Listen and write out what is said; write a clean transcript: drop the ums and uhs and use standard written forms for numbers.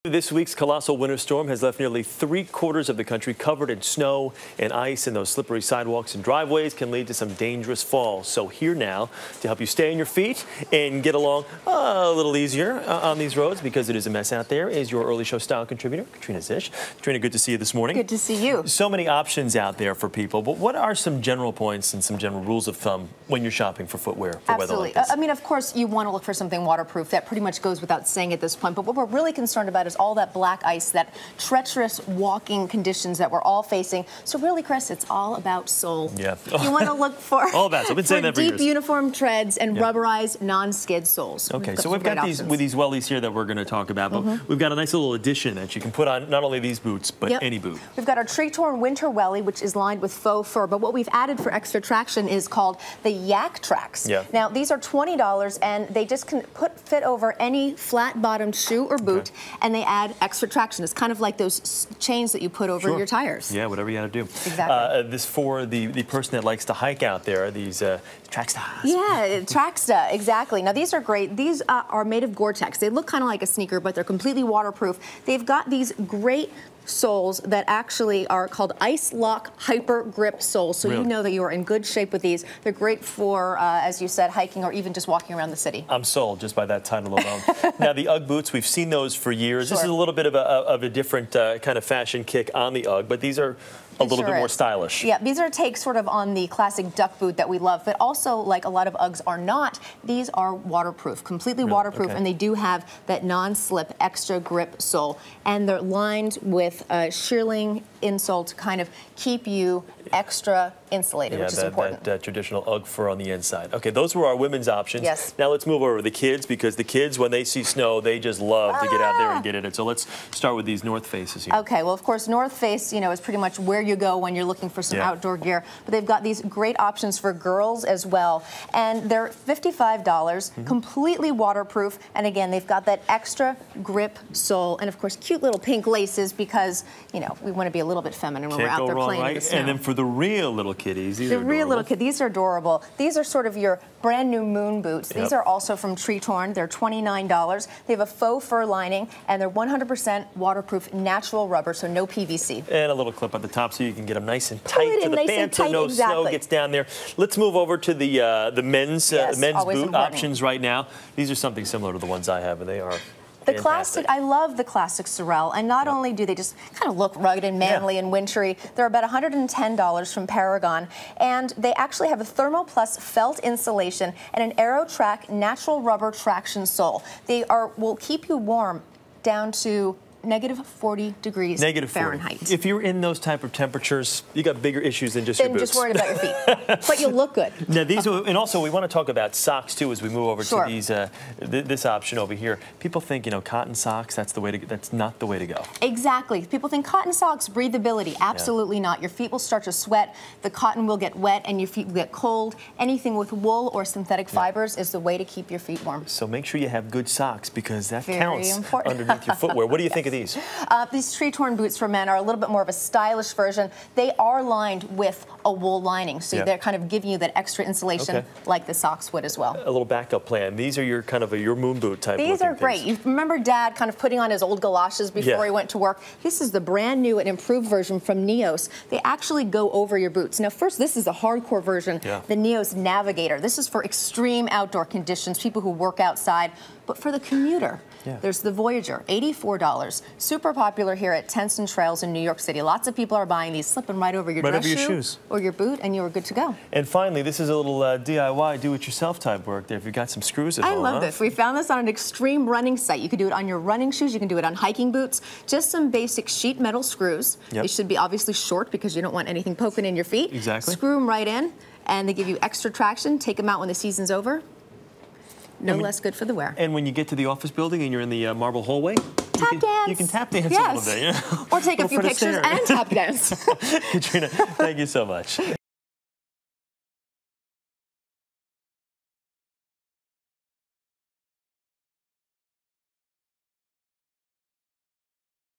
This week's colossal winter storm has left nearly 3/4 of the country covered in snow and ice, and those slippery sidewalks and driveways can lead to some dangerous falls. So here now to help you stay on your feet and get along a little easier on these roads, because it is a mess out there, is your early show style contributor, Katrina Szish. Katrina, good to see you this morning. Good to see you. So many options out there for people, but what are some general points and some general rules of thumb when you're shopping for footwear for weather like this? I mean, of course, you want to look for something waterproof. That pretty much goes without saying at this point, but what we're really concerned about is all that black ice, that treacherous walking conditions that we're all facing. So really, Chris, it's all about sole. Yeah. You want to look for, all about. So I've been saying that for deep years. Uniform treads and rubberized non-skid soles. Okay, so we've got these with these wellies here that we're going to talk about, but we've got a nice little addition that you can put on not only these boots, but any boot. We've got our TRETORN winter wellie, which is lined with faux fur, but what we've added for extra traction is called the YAKTRAX. Yeah. Now, these are $20, and they just can fit over any flat-bottomed shoe or boot, and they add extra traction. It's kind of like those chains that you put over your tires. Yeah, whatever you got to do. Exactly. This for the person that likes to hike out there, these TRAKSTA. Yeah, TRAKSTA, exactly. Now, these are great. These are made of Gore-Tex. They look kind of like a sneaker, but they're completely waterproof. They've got these great soles that actually are called Ice Lock Hyper Grip soles, so you know that you are in good shape with these. They're great for, as you said, hiking or even just walking around the city. I'm sold just by that title alone. Now, the UGG boots, we've seen those for years. This is a little bit of a different kind of fashion kick on the UGG, but these are a little bit more stylish. Yeah, these are takes sort of on the classic duck boot that we love, but also, like a lot of UGGs are not, these are waterproof, completely waterproof, and they do have that non-slip extra grip sole, and they're lined with shearling insole to kind of keep you extra insulated, which is important. That traditional UGG fur on the inside. Okay, those were our women's options. Yes. Now let's move over to the kids, because the kids, when they see snow, they just love to get out there and get in it. So let's start with these North Faces here. Okay, well, of course, North Face, you know, is pretty much where you go when you're looking for some outdoor gear. But they've got these great options for girls as well. And they're $55, completely waterproof. And again, they've got that extra grip sole. And of course, cute little pink laces, because, you know, we want to be a little bit feminine when we're out there playing in the snow. And then for the real little kiddies, these are adorable. The real little kids, these are adorable. These are sort of your brand new moon boots. These are also from TRETORN. They're $29. They have a faux fur lining, and they're 100% waterproof natural rubber, so no PVC. And a little clip at the top so you can get them nice and tight to the pants so no snow gets down there. Let's move over to the men's boot options right now. These are something similar to the ones I have, and they are the classic. I love the classic SOREL, and not only do they just kind of look rugged and manly and wintry, they're about $110 from Paragon, and they actually have a Thermo Plus felt insulation and an AeroTrack natural rubber traction sole. They will keep you warm down to -40 degrees Fahrenheit. If you're in those type of temperatures, you got bigger issues than just your boots. Just worried about your feet. But you'll look good. Now these, and also we want to talk about socks too as we move over to these this option over here. People think, you know, cotton socks, that's the way to go. That's not the way to go. Exactly. People think cotton socks, breathability. Absolutely not. Your feet will start to sweat, the cotton will get wet, and your feet will get cold. Anything with wool or synthetic fibers is the way to keep your feet warm. So make sure you have good socks, because that counts underneath your footwear. What do you think of these? These TRETORN boots for men are a little bit more of a stylish version. They are lined with a wool lining, so they're kind of giving you that extra insulation like the socks would as well. A little backup plan. These are your kind of your moon boot type. These are great. You remember Dad kind of putting on his old galoshes before he went to work? This is the brand new and improved version from Neos. They actually go over your boots. Now, first, this is a hardcore version, the Neos Navigator. This is for extreme outdoor conditions, people who work outside. But for the commuter, there's the Voyager, $84. Super popular here at tents and trails in New York City. Lots of people are buying these, slipping right over your dress shoe or your boot, and you are good to go. And finally, this is a little DIY, do-it-yourself type work there. If you've got some screws at home. I love this. We found this on an extreme running site. You can do it on your running shoes. You can do it on hiking boots. Just some basic sheet metal screws. They should be obviously short, because you don't want anything poking in your feet. Exactly. Screw them right in, and they give you extra traction. Take them out when the season's over. No less good for the wear. And when you get to the office building and you're in the marble hallway, you can tap dance a little bit. Or take a few pictures and tap dance. Katrina, thank you so much.